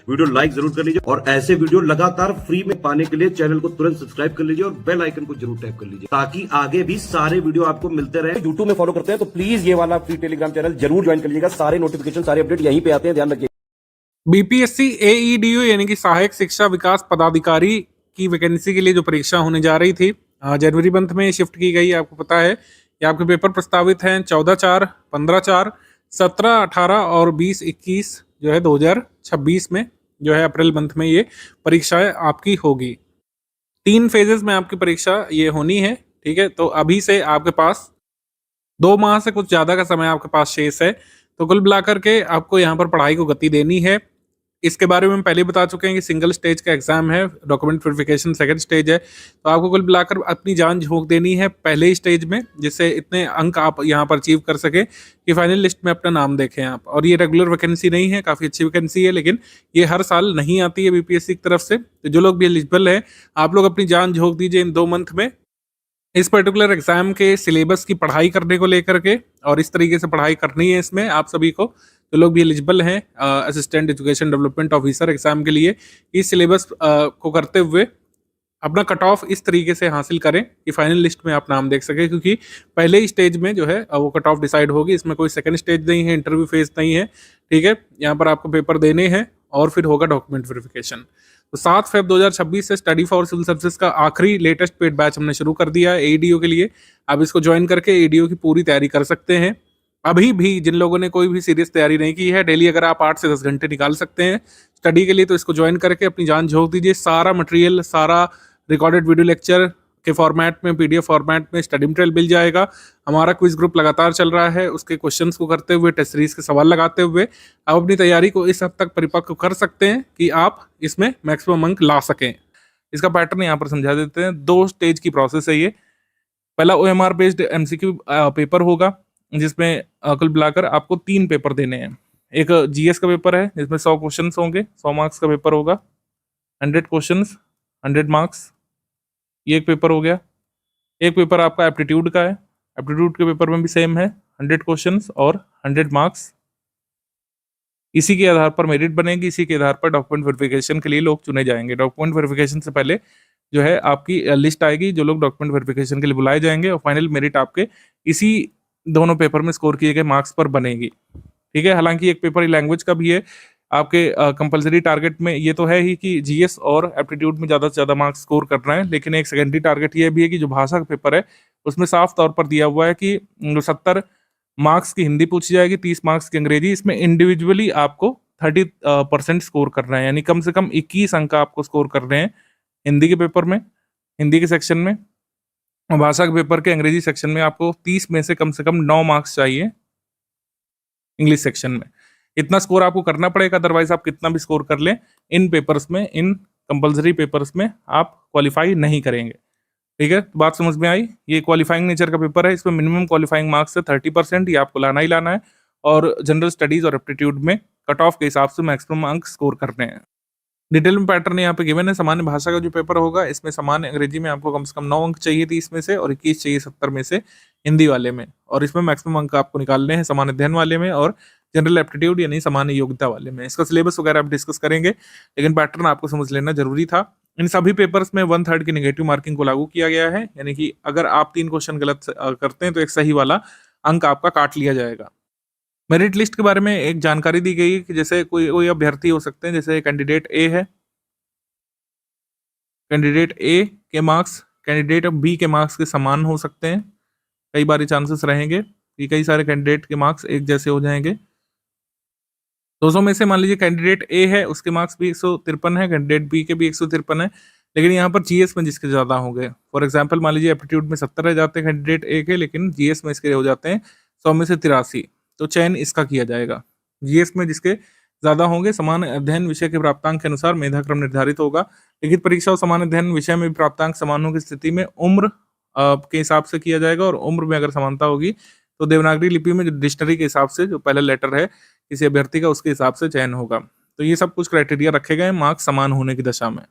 Video like जरूर कर लीजिए और ऐसे वीडियो लगातार फ्री में पाने के लिए चैनल को तुरंत सब्सक्राइब कर लीजिए और बेल आइकन को जरूर टैप कर लीजिए ताकि आगे भी सारे वीडियो आपको मिलते रहे। यूट्यूब में फॉलो करते हैं तो प्लीज ये वाला फ्री टेलीग्राम चैनल जरूर ज्वाइन कर लीजिएगा। सारे नोटिफिकेशन सारे अपडेट यहीं पे आते हैं, ध्यान रखिए। बीपीएससी एईडीयू यानी कि सहायक शिक्षा विकास पदाधिकारी की वैकेंसी के लिए जो परीक्षा होने जा रही थी जनवरी मंथ में शिफ्ट की गई। आपको पता है कि आपके पेपर प्रस्तावित हैं 14/4, 15/4, 17/18 और 20/21 जो है 2026 में जो है अप्रैल मंथ में ये परीक्षाएं आपकी होगी। 3 फेजेस में आपकी परीक्षा ये होनी है, ठीक है। तो अभी से आपके पास 2 माह से कुछ ज़्यादा का समय आपके पास शेष है, तो कुल मिलाकर के आपको यहाँ पर पढ़ाई को गति देनी है। इसके बारे में हम पहले बता चुके हैं कि सिंगल स्टेज का एग्जाम है, डॉक्यूमेंट वेरिफिकेशन सेकंड स्टेज है, तो आपको कुल मिलाकर अपनी जान झोंक देनी है पहले ही स्टेज में, जिससे इतने अंक आप यहाँ पर अचीव कर सके कि फाइनल लिस्ट में अपना नाम देखें आप। और ये रेगुलर वैकेंसी नहीं है, काफ़ी अच्छी वैकेंसी है, लेकिन ये हर साल नहीं आती है बीपीएससी की तरफ से। तो जो लोग भी एलिजिबल है, आप लोग अपनी जान झोंक दीजिए इन 2 मंथ में इस पर्टिकुलर एग्जाम के सिलेबस की पढ़ाई करने को लेकर के, और इस तरीके से पढ़ाई करनी है इसमें आप सभी को। जो लोग भी एलिजिबल हैं assistant education development officer exam के लिए, इस सिलेबस को करते हुए अपना कट ऑफ इस तरीके से हासिल करें कि फाइनल लिस्ट में आप नाम देख सकें, क्योंकि पहले ही स्टेज में जो है वो कट ऑफ डिसाइड होगी। इसमें कोई सेकंड स्टेज नहीं है, इंटरव्यू फेज नहीं है, ठीक है। यहाँ पर आपको पेपर देने हैं और फिर होगा डॉक्यूमेंट वेरिफिकेशन। तो 7 फरवरी 2026 से स्टडी फॉर सिविल सर्विसेज का आखिरी लेटेस्ट पेड बैच हमने शुरू कर दिया है एईडीओ के लिए। आप इसको ज्वाइन करके एईडीओ की पूरी तैयारी कर सकते हैं। अभी भी जिन लोगों ने कोई भी सीरियस तैयारी नहीं की है, डेली अगर आप 8 से 10 घंटे निकाल सकते हैं स्टडी के लिए, तो इसको ज्वाइन करके अपनी जान झोंक दीजिए। सारा मटेरियल, सारा रिकॉर्डेड वीडियो लेक्चर के फॉर्मेट में, पीडीएफ फॉर्मेट में स्टडी मटेरियल मिल जाएगा। हमारा क्विज ग्रुप लगातार चल रहा है, उसके क्वेश्चंस को करते हुए, टेस्ट सीरीज के सवाल लगाते हुए आप अपनी तैयारी को इस हद तक परिपक्व कर सकते हैं कि आप इसमें मैक्सिमम अंक ला सकें। इसका पैटर्न यहाँ पर समझा देते हैं। 2 स्टेज की प्रोसेस है ये। पहला ओएमआर बेस्ड एमसीक्यू पेपर होगा, जिसमें कुल मिलाकर आपको 3 पेपर देने हैं। एक जीएस का पेपर है जिसमें 100 क्वेश्चन होंगे, 100 मार्क्स का पेपर होगा, 100 क्वेश्चन 100 मार्क्स, ये एक पेपर हो गया। एक पेपर आपका एप्टीट्यूड का है, एप्टीट्यूड के पेपर में भी सेम है, 100 क्वेश्चन और 100 मार्क्स। इसी के आधार पर मेरिट बनेगी, इसी के आधार पर डॉक्यूमेंट वेरिफिकेशन के लिए लोग चुने जाएंगे। डॉक्यूमेंट वेरिफिकेशन से पहले जो है आपकी लिस्ट आएगी, जो लोग डॉक्यूमेंट वेरिफिकेशन के लिए बुलाए जाएंगे, और फाइनल मेरिट आपके इसी दोनों पेपर में स्कोर किए गए मार्क्स पर बनेगी, ठीक है। हालांकि एक पेपर लैंग्वेज का भी है आपके कंपलसरी टारगेट में। ये तो है ही कि जीएस और एप्टीट्यूड में ज़्यादा से ज़्यादा मार्क्स स्कोर करना है, लेकिन एक सेकेंडरी टारगेट ये भी है कि जो भाषा का पेपर है उसमें साफ तौर पर दिया हुआ है कि 70 मार्क्स की हिंदी पूछी जाएगी, 30 मार्क्स की अंग्रेजी। इसमें इंडिविजुअली आपको 30% स्कोर करना है, यानी कम से कम 21 अंक आपको स्कोर करने हैं हिंदी के पेपर में, हिंदी के सेक्शन में। भाषा के पेपर के अंग्रेजी सेक्शन में आपको 30 में से कम 9 मार्क्स चाहिए इंग्लिश सेक्शन में। इतना स्कोर आपको करना पड़ेगा, अदरवाइज आप कितना भी स्कोर कर लें इन पेपर्स में, इन कंपलसरी पेपर्स में आप क्वालिफाई नहीं करेंगे, ठीक है। तो बात समझ में आई। ये क्वालिफाइंग नेचर का पेपर है, इसमें मिनिमम क्वालिफाइंग मार्क्स है 30%, ये आपको लाना ही लाना है, और जनरल स्टडीज और एप्टीट्यूड में कट ऑफ के हिसाब से मैक्सिमम अंक स्कोर करने हैं। डिटेल में पैटर्न यहाँ पे गिवन है। सामान्य भाषा का जो पेपर होगा, इसमें सामान्य अंग्रेजी में आपको कम से कम 9 अंक चाहिए 30 में से, और 21 चाहिए 70 में से हिंदी वाले में, और इसमें मैक्सिमम अंक आपको निकालने हैं सामान्य अध्ययन वाले में और जनरल एप्टीट्यूड यानी सामान्य योग्यता वाले में। इसका सिलेबस वगैरह आप डिस्कस करेंगे, लेकिन पैटर्न आपको समझ लेना जरूरी था। इन सभी पेपर्स में 1/3 की नेगेटिव मार्किंग को लागू किया गया है, यानी कि अगर आप 3 क्वेश्चन गलत करते हैं तो एक सही वाला अंक आपका काट लिया जाएगा। मेरिट लिस्ट के बारे में एक जानकारी दी गई है कि जैसे कोई अभ्यर्थी हो सकते हैं, जैसे कैंडिडेट ए है, कैंडिडेट ए के मार्क्स कैंडिडेट बी के मार्क्स के समान हो सकते हैं। कई बार चांसेस रहेंगे कि कई सारे कैंडिडेट के मार्क्स एक जैसे हो जाएंगे। 200 में से मान लीजिए कैंडिडेट ए है, उसके मार्क्स भी 153 है, कैंडिडेट बी के भी 153 है, लेकिन यहाँ पर जीएस में जिसके ज़्यादा होंगे, फॉर एग्जांपल मान लीजिए एप्टीट्यूड में 70 रह जाते हैं कैंडिडेट ए के, लेकिन जीएस में इसके हो जाते हैं 100 में से 83, तो चयन इसका किया जाएगा। जीएस में जिसके ज़्यादा होंगे, समान अध्ययन विषय के प्राप्तांक के अनुसार मेधाक्रम निर्धारित होगा। लिखित परीक्षा और समान अध्ययन विषय में प्राप्तांक समान होने की स्थिति में उम्र के हिसाब से किया जाएगा, और उम्र में अगर समानता होगी तो देवनागरी लिपि में जो डिक्शनरी के हिसाब से जो पहला लेटर है किसी अभ्यर्थी का, उसके हिसाब से चयन होगा। तो ये सब कुछ क्राइटेरिया रखे गए हैं मार्क्स समान होने की दशा में।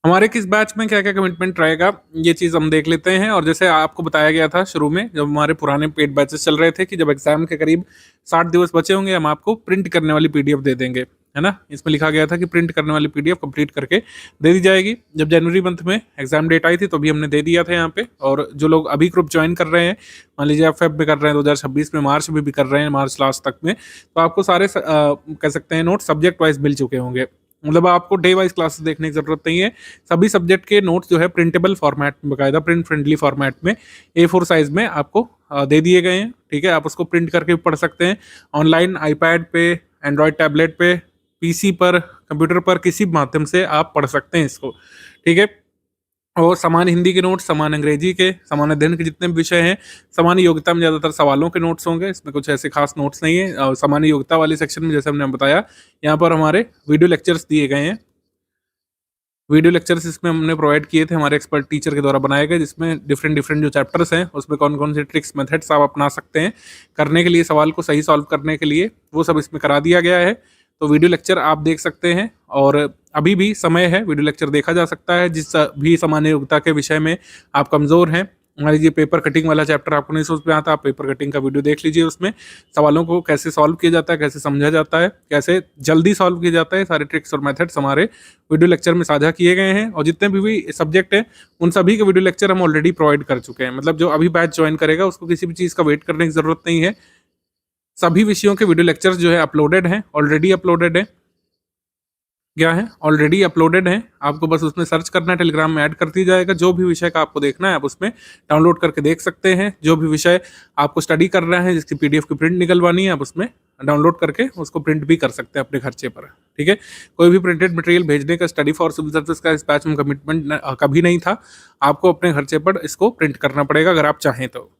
हमारे किस बैच में क्या क्या कमिटमेंट रहेगा, ये चीज़ हम देख लेते हैं। और जैसे आपको बताया गया था शुरू में, जब हमारे पुराने पेड बैचेस चल रहे थे, कि जब एग्जाम के करीब 60 दिवस बचे होंगे हम आपको प्रिंट करने वाली पीडीएफ दे देंगे, है ना, इसमें लिखा गया था कि प्रिंट करने वाली PDF कंप्लीट करके दे दी जाएगी। जब जनवरी मंथ में एग्जाम डेट आई थी तो भी हमने दे दिया था यहाँ पे। और जो लोग अभी ग्रुप ज्वाइन कर रहे हैं, मान लीजिए आप फेब में कर रहे हैं 2026 में, मार्च में भी कर रहे हैं, मार्च लास्ट तक में, तो आपको सारे कह सकते हैं नोट सब्जेक्ट वाइज मिल चुके होंगे। मतलब आपको डे वाइज क्लासेस देखने की जरूरत नहीं है। सभी सब्जेक्ट के नोट्स जो है प्रिंटेबल फॉर्मेट में, बाकायदा प्रिंट फ्रेंडली फॉर्मेट में A4 साइज में आपको दे दिए गए हैं। ठीक है, आप उसको प्रिंट करके पढ़ सकते हैं ऑनलाइन, आईपैड पे, एंड्रॉयड टैबलेट पे, PC पर, कंप्यूटर पर, किसी भी माध्यम से आप पढ़ सकते हैं इसको। ठीक है, और समान हिंदी के नोट्स, समान अंग्रेजी के, समान अध्ययन के जितने भी विषय हैं, समान योग्यता में ज़्यादातर सवालों के नोट्स होंगे। इसमें कुछ ऐसे खास नोट्स नहीं है। और समान योग्यता वाले सेक्शन में जैसे हमने बताया, यहाँ पर हमारे वीडियो लेक्चर्स दिए गए हैं। वीडियो लेक्चर्स इसमें हमने प्रोवाइड किए थे, हमारे एक्सपर्ट टीचर के द्वारा बनाए गए, जिसमें डिफरेंट जो चैप्टर्स हैं उसमें कौन कौन से ट्रिक्स मेथड्स आप अपना सकते हैं करने के लिए, सवाल को सही सॉल्व करने के लिए, वो सब इसमें करा दिया गया है। तो वीडियो लेक्चर आप देख सकते हैं और अभी भी समय है, वीडियो लेक्चर देखा जा सकता है। जिस भी सामान्य योग्यता के विषय में आप कमज़ोर हैं, मान लीजिए पेपर कटिंग वाला चैप्टर आपको नहीं समझ में आता, आप पेपर कटिंग का वीडियो देख लीजिए। उसमें सवालों को कैसे सॉल्व किया जाता है, कैसे समझा जाता है, कैसे जल्दी सॉल्व किया जाता है, सारे ट्रिक्स और मेथड्स हमारे वीडियो लेक्चर में साझा किए गए हैं। और जितने भी सब्जेक्ट हैं उन सभी के वीडियो लेक्चर हम ऑलरेडी प्रोवाइड कर चुके हैं। मतलब जो अभी बैच ज्वाइन करेगा उसको किसी भी चीज़ का वेट करने की ज़रूरत नहीं है। सभी विषयों के वीडियो लेक्चर्स जो है अपलोडेड हैं, ऑलरेडी अपलोडेड है। क्या है, ऑलरेडी अपलोडेड है। आपको बस उसमें सर्च करना है, टेलीग्राम में ऐड कर दिया जाएगा। जो भी विषय का आपको देखना है आप उसमें डाउनलोड करके देख सकते हैं। जो भी विषय आपको स्टडी कर रहे हैं, जिसकी PDF की प्रिंट निकलवानी है, आप उसमें डाउनलोड करके उसको प्रिंट भी कर सकते हैं अपने खर्चे पर। ठीक है, कोई भी प्रिंटेड मटेरियल भेजने का स्टडी फॉर सिविल सर्विस का इस बैच में कमिटमेंट कभी नहीं था। आपको अपने खर्चे पर इसको प्रिंट करना पड़ेगा अगर आप चाहें तो।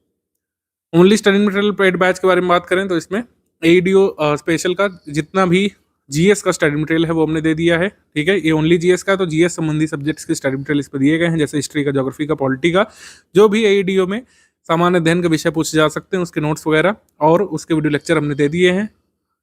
Only study material paid batch के बारे में बात करें तो इसमें AEDO स्पेशल का जितना भी GS का स्टडी मटेरियल है वो हमने दे दिया है। ठीक है, ये ओनली GS का, तो GS संबंधी सब्जेक्ट्स के स्टडी मटेरियल इस पर दिए गए हैं, जैसे हिस्ट्री का, ज्योग्राफी का, पॉलिटी का, जो भी AEDO में सामान्य अध्ययन के विषय पूछे जा सकते हैं उसके नोट्स वगैरह और उसके वीडियो लेक्चर हमने दे दिए हैं।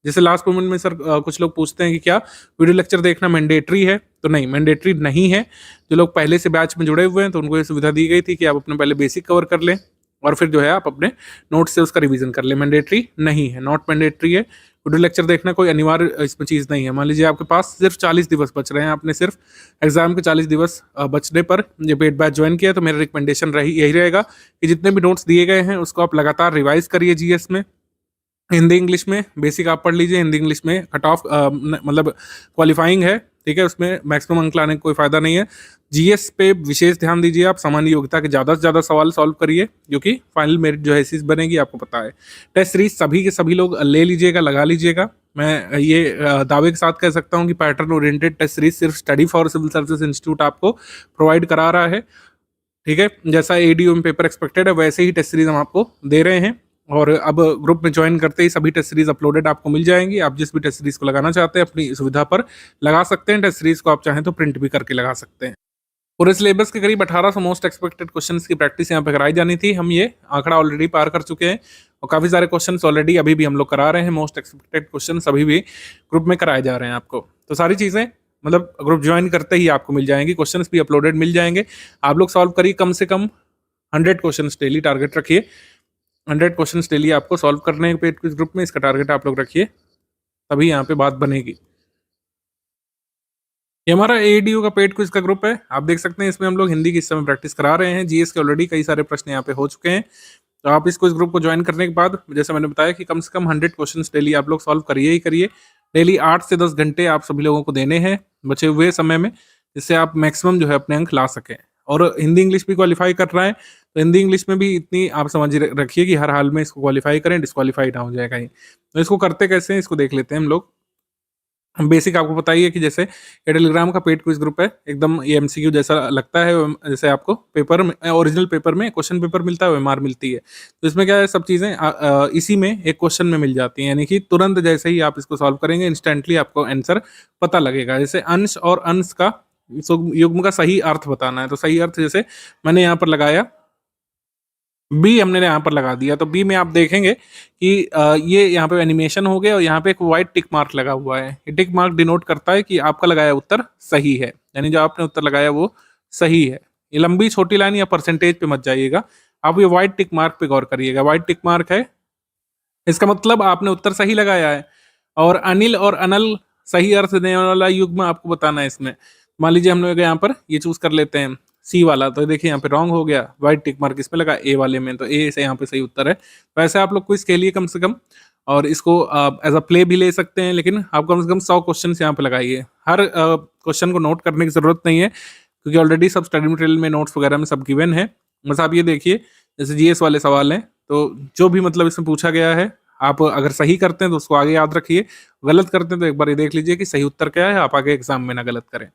जैसे लास्ट मोमेंट में सर कुछ लोग पूछते हैं कि क्या वीडियो लेक्चर देखना मैंडेटरी है, तो नहीं, मैंडेटरी नहीं है। जो लोग पहले से बैच में जुड़े हुए हैं तो उनको ये सुविधा दी गई थी कि आप अपने पहले बेसिक कवर कर लें और फिर जो है आप अपने नोट से उसका रिवीजन कर लें। मैंडेटरी नहीं है, नॉट मैंडेटरी है। वीडियो लेक्चर देखना कोई अनिवार्य इसमें चीज़ नहीं है। मान लीजिए आपके पास सिर्फ 40 दिवस बच रहे हैं, आपने सिर्फ एग्जाम के 40 दिवस बचने पर ये पेड बैच ज्वाइन किया, तो मेरा रिकमेंडेशन यही रहेगा कि जितने भी नोट्स दिए गए हैं उसको आप लगातार रिवाइज करिए। GS में, हिंदी इंग्लिश में बेसिक आप पढ़ लीजिए। हिंदी इंग्लिश में कट ऑफ मतलब क्वालिफाइंग है, ठीक है, उसमें मैक्सिमम अंक लाने का कोई फायदा नहीं है। GS पे विशेष ध्यान दीजिए, आप सामान्य योग्यता के ज़्यादा से ज़्यादा सवाल सॉल्व करिए, क्योंकि फाइनल मेरिट जो है इसी से बनेगी, आपको पता है। टेस्ट सीरीज सभी के सभी लोग ले लीजिएगा, लगा लीजिएगा। मैं ये दावे के साथ कह सकता हूँ कि पैटर्न ओरिएंटेड टेस्ट सीरीज सिर्फ study for civil services institute आपको प्रोवाइड करा रहा है। ठीक है, जैसा AEDO में पेपर एक्सपेक्टेड है वैसे ही टेस्ट सीरीज हम आपको दे रहे हैं। और अब ग्रुप में ज्वाइन करते ही सभी टेस्ट सीरीज अपलोडेड आपको मिल जाएंगी। आप जिस भी टेस्ट सीरीज को लगाना चाहते हैं अपनी सुविधा पर लगा सकते हैं। टेस्ट सीरीज को आप चाहें तो प्रिंट भी करके लगा सकते हैं। पूरे सिलेबस के करीब 1800 मोस्ट एक्सपेक्टेड क्वेश्चंस की प्रैक्टिस यहाँ पे कराई जानी थी। हम ये आंकड़ा ऑलरेडी पार कर चुके हैं और काफ़ी सारे क्वेश्चंस ऑलरेडी अभी भी हम लोग करा रहे हैं। मोस्ट एक्सपेक्टेड क्वेश्चन अभी भी ग्रुप में कराए जा रहे हैं आपको। तो सारी चीज़ें मतलब ग्रुप ज्वाइन करते ही आपको मिल जाएंगी, क्वेश्चंस भी अपलोडेड मिल जाएंगे। आप लोग सॉल्व करिए, कम से कम 100 क्वेश्चन डेली टारगेट रखिए। 100 क्वेश्चन डेली आपको सॉल्व करने हैं पेड क्विज ग्रुप में, इसका टारगेट आप लोग रखिए, तभी यहाँ पे बात बनेगी। ये हमारा AEDO का पेड क्विज का ग्रुप है, आप देख सकते हैं। इसमें हम लोग हिंदी की इस समय प्रैक्टिस करा रहे हैं। GS के ऑलरेडी कई सारे प्रश्न यहाँ पे हो चुके हैं। तो आप इस क्विज ग्रुप को ज्वाइन करने के बाद, जैसे मैंने बताया कि कम से कम 100 क्वेश्चन डेली आप लोग सॉल्व करिए ही करिए। डेली 8 से 10 घंटे आप सभी लोगों को देने हैं बचे हुए समय में, जिससे आप मैक्सिमम जो है अपने अंक ला सकें। और हिंदी इंग्लिश भी क्वालिफाई कर रहा है, तो हिंदी इंग्लिश में भी इतनी आप समझ रखिए कि हर हाल में इसको क्वालिफाई करें, डिस्क्वालीफाई ना हो जाए कहीं। तो इसको करते कैसे हैं इसको देख लेते हैं हम लोग। बेसिक आपको पता ही है कि जैसे ये टेलीग्राम का पेड क्विज ग्रुप है, एकदम ये MCQ जैसा लगता है। जैसे आपको पेपर में, ओरिजिनल पेपर में क्वेश्चन पेपर मिलता है, OMR मिलती है। तो इसमें क्या है, सब चीज़ें इसी में एक क्वेश्चन में मिल जाती हैं, यानी कि तुरंत जैसे ही आप इसको सॉल्व करेंगे इंस्टेंटली आपको आंसर पता लगेगा। जैसे अंश और अंश का युग्म का सही अर्थ बताना है, तो सही अर्थ जैसे मैंने यहाँ पर लगाया B, हमने यहाँ पर लगा दिया। तो B में आप देखेंगे कि ये यहाँ पे एनिमेशन हो गया और यहाँ पे एक वाइट टिक मार्क लगा हुआ है। ये टिक मार्क डिनोट करता है कि आपका लगाया उत्तर सही है, यानी जो आपने उत्तर लगाया वो सही है। ये लंबी छोटी लाइन या परसेंटेज पे मत जाइएगा, आप ये वाइट टिक मार्क पे गौर करिएगा। वाइट टिक मार्क है, इसका मतलब आपने उत्तर सही लगाया है। और अनिल और अनल सही अर्थ देने वाला युग्म आपको बताना है इसमें। मान लीजिए हम लोग यहाँ पर ये चूज कर लेते हैं सी वाला, तो देखिए यहाँ पे रॉन्ग हो गया, व्हाइट टिक मार्क इसमें लगा ए वाले में, तो ए से यहाँ पे सही उत्तर है। तो ऐसे आप लोग क्विज खेलिए कम से कम, और इसको एज अ प्ले भी ले सकते हैं, लेकिन आप कम से कम 100 क्वेश्चन यहाँ पे लगाइए। हर क्वेश्चन को नोट करने की जरूरत नहीं है, क्योंकि ऑलरेडी सब स्टडी मटेरियल में नोट्स वगैरह में सब गिवन है। बस आप ये देखिए, जैसे जीएस वाले सवाल हैं, तो जो भी मतलब इसमें पूछा गया है, आप अगर सही करते हैं तो उसको आगे याद रखिए, गलत करते हैं तो एक बार ये देख लीजिए कि सही उत्तर क्या है, आप आगे एग्जाम में ना गलत करें।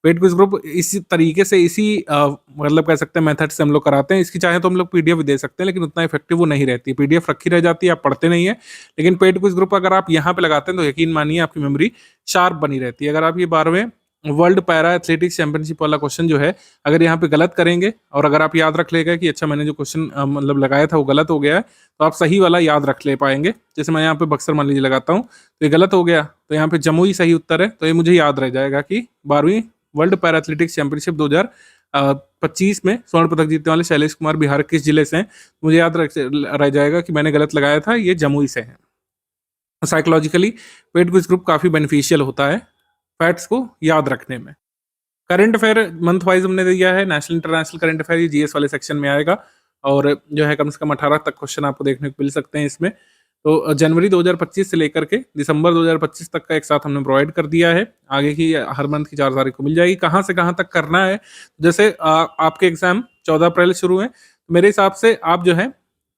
पेड क्विज ग्रुप इसी तरीके से, इसी मतलब कह सकते हैं मेथड से हम लोग कराते हैं। इसकी चाहे तो हम लोग पीडीएफ भी दे सकते हैं, लेकिन उतना इफेक्टिव वो नहीं रहती, पीडीएफ रखी रह जाती है, आप पढ़ते नहीं है। लेकिन पेड क्विज ग्रुप अगर आप यहाँ पे लगाते हैं तो यकीन मानिए आपकी मेमोरी शार्प बनी रहती है। अगर आप ये 12वें वर्ल्ड पैरा एथलेटिक्स चैंपियनशिप वाला क्वेश्चन जो है, अगर यहाँ पे गलत करेंगे, और अगर आप याद रख लेगा कि अच्छा मैंने जो क्वेश्चन मतलब लगाया था वो गलत हो गया है, तो आप सही वाला याद रख ले पाएंगे। जैसे मैं यहाँ पे बक्सर मान लीजिए लगाता हूँ, तो ये गलत हो गया, तो यहाँ पे जमुई सही उत्तर है, तो ये मुझे याद रह जाएगा कि 12वीं वर्ल्ड पैरा एथलेटिक्स चैंपियनशिप 2025 में स्वर्ण पदक जीतने वाले शैलेश कुमार बिहार किस जिले से हैं, मुझे याद रह जाएगा कि मैंने गलत लगाया था, ये जमुई से है। साइकोलॉजिकली पेड क्विज ग्रुप काफी बेनिफिशियल होता है फैक्ट्स को याद रखने में। करंट अफेयर मंथ वाइज हमने दिया है, नेशनल इंटरनेशनल करंट अफेयर ये जीएस वाले सेक्शन में आएगा, और जो है कम से कम 18 तक क्वेश्चन आपको देखने को मिल सकते हैं इसमें। तो जनवरी 2025 से लेकर के दिसंबर 2025 तक का एक साथ हमने प्रोवाइड कर दिया है। आगे की हर मंथ की 4 तारीख को मिल जाएगी। कहाँ से कहाँ तक करना है, जैसे आपके एग्जाम 14 अप्रैल शुरू है, तो मेरे हिसाब से आप जो है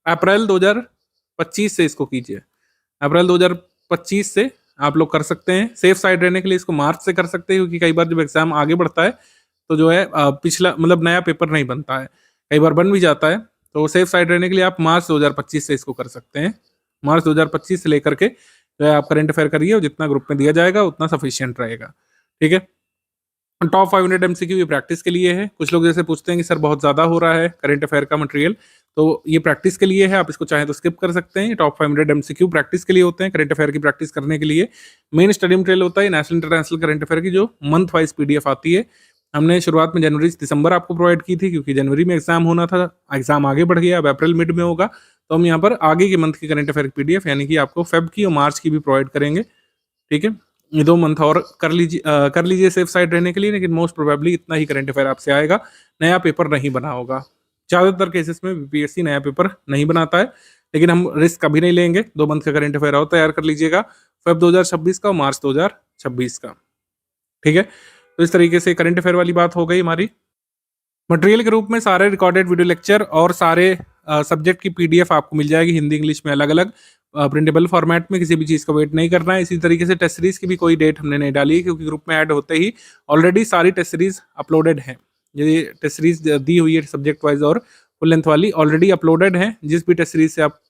अप्रैल 2025 से इसको कीजिए। अप्रैल 2025 से आप लोग कर सकते हैं। सेफ साइड रहने के लिए इसको मार्च से कर सकते हैं, क्योंकि कई बार जब एग्जाम आगे बढ़ता है तो जो है पिछला मतलब नया पेपर नहीं बनता है, कई बार बन भी जाता है। तो सेफ साइड रहने के लिए आप मार्च 2025 से इसको कर सकते हैं। मार्च 2025 से लेकर के जो है आप करंट अफेयर करिए, और जितना ग्रुप में दिया जाएगा उतना सफिशियंट रहेगा। ठीक है। टॉप 500 एमसीक्यू ये प्रैक्टिस के लिए है। कुछ लोग जैसे पूछते हैं कि सर बहुत ज़्यादा हो रहा है करंट अफेयर का मटेरियल, तो ये प्रैक्टिस के लिए है, आप इसको चाहे तो स्किप कर सकते हैं। टॉप 500 एमसीक्यू प्रैक्टिस के लिए होते हैं, करंट अफेयर की प्रैक्टिस करने के लिए। मेन स्टडी मटेरियल होता है नेशनल इंटरनेशनल करंट अफेयर की, जो मंथ वाइज पीडीएफ आती है। हमने शुरुआत में जनवरी से दिसंबर आपको प्रोवाइड की थी, क्योंकि जनवरी में एग्जाम होना था, एग्जाम आगे बढ़ गया, अब अप्रैल मिड में होगा, तो हम यहाँ पर आगे के मंथ की करंट अफेयर की पीडीएफ यानी कि आपको फेब की और मार्च की भी प्रोवाइड करेंगे। ठीक है, ये 2 मंथ और कर लीजिए सेफ साइड रहने के लिए, लेकिन मोस्ट प्रोबेबली इतना ही करंट अफेयर आपसे आएगा, नया पेपर नहीं बना होगा। ज़्यादातर केसेस में बीपीएससी नया पेपर नहीं बनाता है, लेकिन हम रिस्क कभी नहीं लेंगे। 2 मंथ का करंट अफेयर और तैयार कर लीजिएगा, फेब 2026 का और मार्च 2026 का। ठीक है, तो इस तरीके से करंट अफेयर वाली बात हो गई हमारी। मटेरियल के रूप में सारे रिकॉर्डेड वीडियो लेक्चर और सारे सब्जेक्ट की पीडीएफ आपको मिल जाएगी, हिंदी इंग्लिश में अलग अलग प्रिंटेबल फॉर्मेट में। किसी भी चीज़ का वेट नहीं करना है। इसी तरीके से टेस्ट सीरीज की भी कोई डेट हमने नहीं डाली है, क्योंकि ग्रुप में ऐड होते ही ऑलरेडी सारी टेस्ट सीरीज अपलोडेड हैं। ये टेस्ट सीरीज दी हुई है सब्जेक्ट वाइज और फुल लेंथ वाली, ऑलरेडी अपलोडेड है। जिस भी टेस्ट सीरीज से आप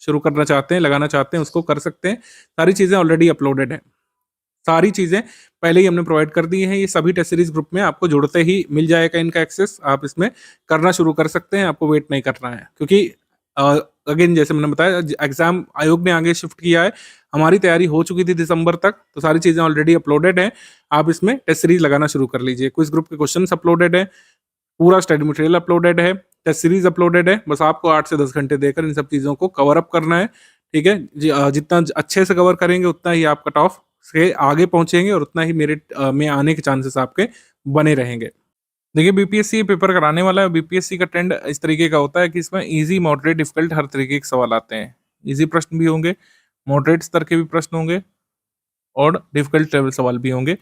शुरू करना चाहते हैं, लगाना चाहते हैं, उसको कर सकते हैं। सारी चीज़ें ऑलरेडी अपलोडेड हैं, सारी चीज़ें पहले ही हमने प्रोवाइड कर दी हैं। ये सभी टेस्ट सीरीज ग्रुप में आपको जुड़ते ही मिल जाएगा इनका एक्सेस, आप इसमें करना शुरू कर सकते हैं, आपको वेट नहीं करना है। क्योंकि अगेन जैसे मैंने बताया, एग्जाम आयोग ने आगे शिफ्ट किया है, हमारी तैयारी हो चुकी थी दिसंबर तक, तो सारी चीज़ें ऑलरेडी अपलोडेड हैं। आप इसमें टेस्ट सीरीज लगाना शुरू कर लीजिए। क्विज ग्रुप के क्वेश्चन अपलोडेड है, पूरा स्टडी मटेरियल अपलोडेड है, टेस्ट सीरीज अपलोडेड है। बस आपको 8 से 10 घंटे देकर इन सब चीज़ों को कवर अप करना है। ठीक है, जितना अच्छे से कवर करेंगे उतना ही आप कट ऑफ से आगे पहुंचेंगे, और उतना ही मेरिट में आने के चांसेस आपके बने रहेंगे। देखिए, बीपीएससी पेपर कराने वाला है। बीपीएससी का ट्रेंड इस तरीके का होता है कि इसमें इजी, मॉडरेट, डिफिकल्ट हर तरीके के सवाल आते हैं। इजी प्रश्न भी होंगे, मॉडरेट स्तर के भी प्रश्न होंगे, और डिफिकल्ट लेवल सवाल भी होंगे।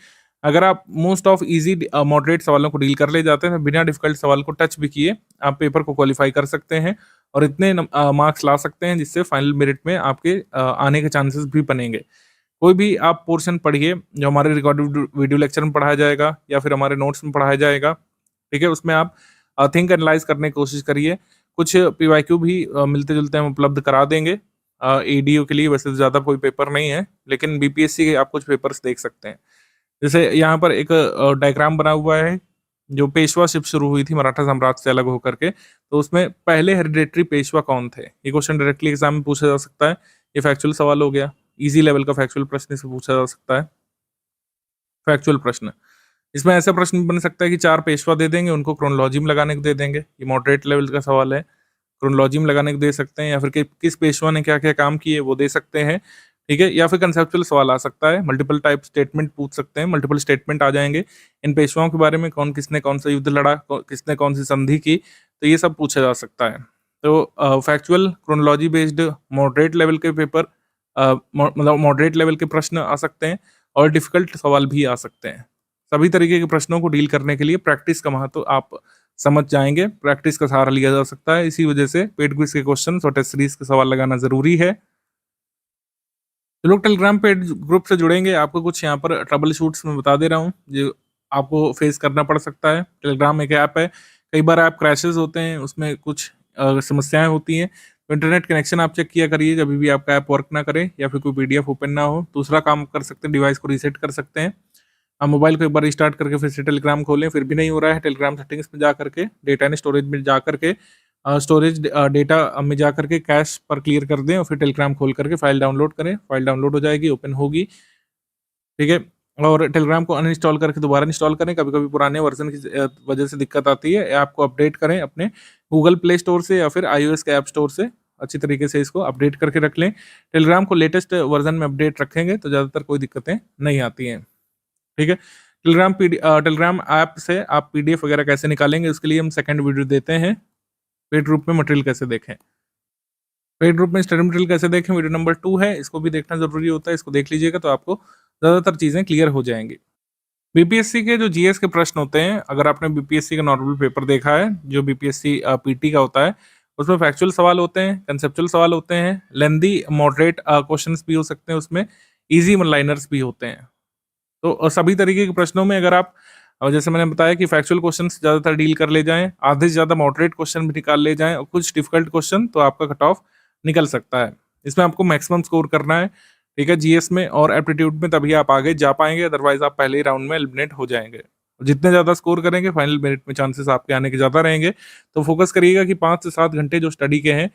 अगर आप मोस्ट ऑफ इजी मॉडरेट सवालों को डील कर ले जाते हैं, तो बिना डिफिकल्ट सवाल को टच भी किए आप पेपर को क्वालिफाई कर सकते हैं, और इतने मार्क्स ला सकते हैं जिससे फाइनल मेरिट में आपके आने के चांसेस भी बनेंगे। कोई भी आप पोर्शन पढ़िए जो हमारे रिकॉर्डेड वीडियो लेक्चर में पढ़ाया जाएगा या फिर हमारे नोट्स में पढ़ाया जाएगा। ठीक है, उसमें आप थिंक एनालाइज करने की कोशिश करिए। कुछ पीवाईक्यू भी मिलते जुलते हम उपलब्ध करा देंगे एडीओ के लिए। वैसे ज़्यादा कोई पेपर नहीं है, लेकिन बीपीएससी के आप कुछ पेपर्स देख सकते हैं। जैसे यहाँ पर एक डायग्राम बना हुआ है, जो पेशवाशिप शुरू हुई थी मराठा साम्राज्य से अलग होकर के, तो उसमें पहले हेरिडेटरी पेशवा कौन थे, ये क्वेश्चन डायरेक्टली एग्जाम में पूछा जा सकता है। ये फैक्चुअल सवाल हो गया, इजी लेवल का फैक्चुअल प्रश्न से पूछा जा सकता है। फैक्चुअल प्रश्न, इसमें ऐसा प्रश्न बन सकता है कि 4 पेशवा दे देंगे, उनको क्रोनोलॉजी में लगाने को दे देंगे। ये मॉडरेट लेवल का सवाल है, क्रोनोलॉजी में लगाने को दे सकते हैं, या फिर किस पेशवा ने क्या क्या काम किए वो दे सकते हैं। ठीक है, या फिर कंसेप्चुअल सवाल आ सकता है, मल्टीपल टाइप स्टेटमेंट पूछ सकते हैं, मल्टीपल स्टेटमेंट आ जाएंगे। इन पेशवाओं के बारे में किसने कौन सा युद्ध लड़ा, किसने कौन सी संधि की, तो ये सब पूछा जा सकता है। तो factual chronology based moderate level के पेपर, मतलब मॉडरेट लेवल के प्रश्न आ सकते हैं और डिफिकल्ट सवाल भी आ सकते हैं। सभी तरीके के प्रश्नों को डील करने के लिए प्रैक्टिस का महत्व आप समझ जाएंगे, प्रैक्टिस का सहारा लिया जा सकता है। इसी वजह से पेड क्विज के क्वेश्चन और टेस्ट सीरीज के सवाल लगाना जरूरी है। जो लोग टेलीग्राम पेड ग्रुप से जुड़ेंगे, आपको कुछ यहाँ पर ट्रबल शूट्स में बता दे रहा हूँ जो आपको फेस करना पड़ सकता है। टेलीग्राम एक ऐप है, कई बार ऐप क्रैशेस होते हैं, उसमें कुछ समस्याएं होती हैं, तो इंटरनेट कनेक्शन आप चेक किया करिए जब भी आपका ऐप वर्क ना करे या फिर कोई पीडीएफ ओपन ना हो। दूसरा काम कर सकते हैं, डिवाइस को रीसेट कर सकते हैं। आप मोबाइल को एक बार रिस्टार्ट करके फिर से टेलीग्राम खोलें, फिर भी नहीं हो रहा है, टेलीग्राम सेटिंग्स में जा करके डेटा एंड स्टोरेज में जा करके स्टोरेज डेटा में जा करके कैश पर क्लियर कर दें और फिर टेलीग्राम खोल करके फाइल डाउनलोड करें। फाइल डाउनलोड हो जाएगी, ओपन होगी, ठीक है। और टेलीग्राम को अनइंस्टॉल करके दोबारा इंस्टॉल करें। कभी कभी पुराने वर्जन की वजह से दिक्कत आती है। ऐप को अपडेट करें अपने गूगल प्ले स्टोर से या फिर iOS के ऐप स्टोर से, अच्छी तरीके से इसको अपडेट करके रख लें। टेलीग्राम को लेटेस्ट वर्जन में अपडेट रखेंगे तो ज़्यादातर कोई दिक्कतें नहीं आती हैं, ठीक है। टेलीग्राम ऐप से आप पीडीएफ वगैरह कैसे निकालेंगे, उसके लिए हम सेकंड वीडियो देते हैं। पेड ग्रुप में मटेरियल कैसे देखें, पेड ग्रुप में स्टडी मटेरियल कैसे देखें, वीडियो नंबर 2 है, इसको भी देखना जरूरी होता है। इसको देख लीजिएगा तो आपको ज़्यादातर चीज़ें क्लियर हो जाएंगी। बीपीएससी के जो जीएस के प्रश्न होते हैं, अगर आपने बीपीएससी का नॉर्मल पेपर देखा है, जो बीपीएससी पीटी का होता है, उसमें फैक्चुअल सवाल होते हैं, कंसेप्चुअल सवाल होते हैं, लेंदी मॉडरेट क्वेश्चंस भी हो सकते हैं, उसमें इजी वन लाइनर्स भी होते हैं। तो सभी तरीके के प्रश्नों में अगर आप जैसे मैंने बताया कि फैक्चुअल क्वेश्चन ज़्यादातर डील कर ले जाएं, आधे से ज़्यादा मॉडरेट क्वेश्चन भी निकाल ले जाएं और कुछ डिफिकल्ट क्वेश्चन, तो आपका कट ऑफ निकल सकता है। इसमें आपको मैक्सिमम स्कोर करना है, ठीक है, जीएस में और एप्टीट्यूड में, तभी आप आगे जा पाएंगे, अदरवाइज आप पहले ही राउंड में एलिमिनेट हो जाएंगे। जितने ज़्यादा स्कोर करेंगे फाइनल मेरिट में चांसेस आपके आने के ज़्यादा रहेंगे। तो फोकस करिएगा कि 5 से 7 घंटे जो स्टडी के हैं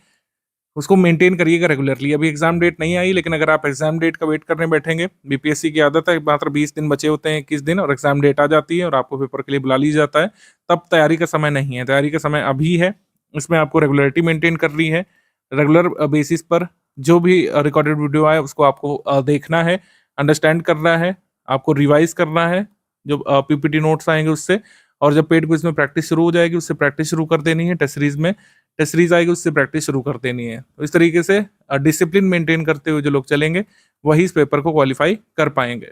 उसको मेंटेन करिएगा रेगुलरली। अभी एग्जाम डेट नहीं आई, लेकिन अगर आप एग्जाम डेट का वेट करने बैठेंगे, बीपीएससी की आदत है मात्र 20 दिन बचे होते हैं, 21 दिन, और एग्जाम डेट आ जाती है और आपको पेपर के लिए बुला लिया जाता है, तब तैयारी का समय नहीं है। तैयारी का समय अभी है, इसमें आपको रेगुलरिटी मेंटेन करनी है। रेगुलर बेसिस पर जो भी रिकॉर्डेड वीडियो आए उसको आपको देखना है, अंडरस्टैंड करना है, आपको रिवाइज करना है जो पीपीटी नोट्स आएंगे उससे। और जब पेड क्विज में प्रैक्टिस शुरू हो जाएगी, उससे प्रैक्टिस शुरू कर देनी है। टेस्ट सीरीज में टेस्ट सीरीज आएगी, उससे प्रैक्टिस शुरू कर देनी है। तो इस तरीके से डिसिप्लिन मेंटेन करते हुए जो लोग चलेंगे वही इस पेपर को क्वालिफाई कर पाएंगे।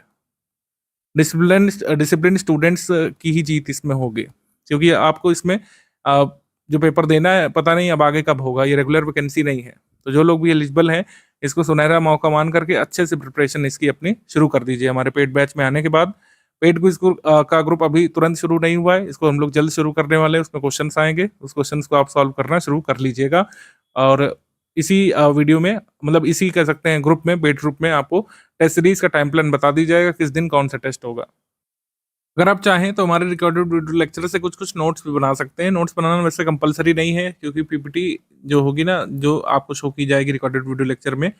डिसिप्लिन स्टूडेंट्स की ही जीत इसमें होगी, क्योंकि आपको इसमें जो पेपर देना है पता नहीं अब आगे कब होगा, ये रेगुलर वैकेंसी नहीं है। तो जो लोग भी एलिजिबल हैं, इसको सुनहरा मौका मान करके अच्छे से प्रिपरेशन इसकी अपनी शुरू कर दीजिए। हमारे पेड बैच में आने के बाद, पेड क्विज का ग्रुप अभी तुरंत शुरू नहीं हुआ है, इसको हम लोग जल्द शुरू करने वाले हैं। उसमें क्वेश्चंस आएंगे, उस क्वेश्चंस को आप सॉल्व करना शुरू कर लीजिएगा। और इसी वीडियो में, मतलब इसी कह सकते हैं ग्रुप में, पेड ग्रुप में आपको टेस्ट सीरीज का टाइम प्लान बता दी जाएगा, किस दिन कौन सा टेस्ट होगा। अगर आप चाहें तो हमारे रिकॉर्डेड वीडियो लेक्चर से कुछ कुछ नोट्स भी बना सकते हैं। नोट्स बनाना वैसे कंपलसरी नहीं है, क्योंकि पीपीटी जो होगी ना, जो आपको शो की जाएगी रिकॉर्डेड वीडियो लेक्चर में,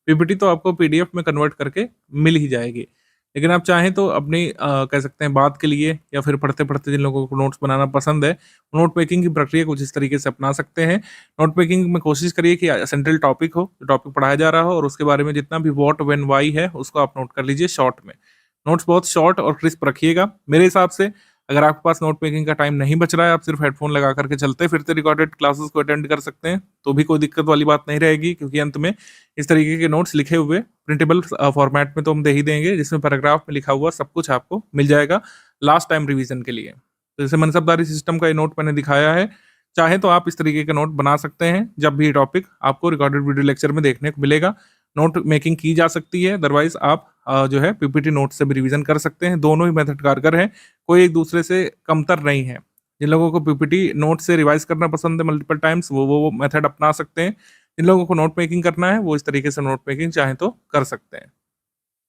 पीपीटी तो आपको पीडीएफ में कन्वर्ट करके मिल ही जाएगी। लेकिन आप चाहें तो अपनी कह सकते हैं बात के लिए, या फिर पढ़ते पढ़ते जिन लोगों को नोट्स बनाना पसंद है, नोट मेकिंग की प्रक्रिया कुछ इस तरीके से अपना सकते हैं। नोट मेकिंग में कोशिश करिए कि सेंट्रल टॉपिक हो, जो टॉपिक पढ़ाया जा रहा हो, और उसके बारे में जितना भी व्हाट, व्हेन, व्हाई है उसको आप नोट कर लीजिए शॉर्ट में। नोट्स बहुत शॉर्ट और क्रिस्प रखिएगा। मेरे हिसाब से अगर आपके पास नोट मेकिंग का टाइम नहीं बच रहा है, आप सिर्फ हेडफोन लगा करके चलते फिरते रिकॉर्डेड क्लासेस को अटेंड कर सकते हैं, तो भी कोई दिक्कत वाली बात नहीं रहेगी, क्योंकि अंत में इस तरीके के नोट्स लिखे हुए प्रिंटेबल फॉर्मेट में तो हम दे ही देंगे, जिसमें पैराग्राफ में लिखा हुआ सब कुछ आपको मिल जाएगा लास्ट टाइम रिवीजन के लिए। तो जैसे मनसबदारी सिस्टम का ये नोट मैंने दिखाया है, चाहे तो आप इस तरीके का नोट बना सकते हैं जब भी टॉपिक आपको रिकॉर्डेड वीडियो लेक्चर में देखने को मिलेगा। नोट मेकिंग की जा सकती है, अदरवाइज आप जो है पीपीटी नोट से भी रिवीजन कर सकते हैं। दोनों ही मेथड कारगर हैं, कोई एक दूसरे से कमतर नहीं है। जिन लोगों को पीपीटी नोट से रिवाइज करना पसंद है मल्टीपल टाइम्स, वो मेथड अपना सकते हैं। जिन लोगों को नोट मेकिंग करना है, वो इस तरीके से नोट मेकिंग चाहे तो कर सकते हैं।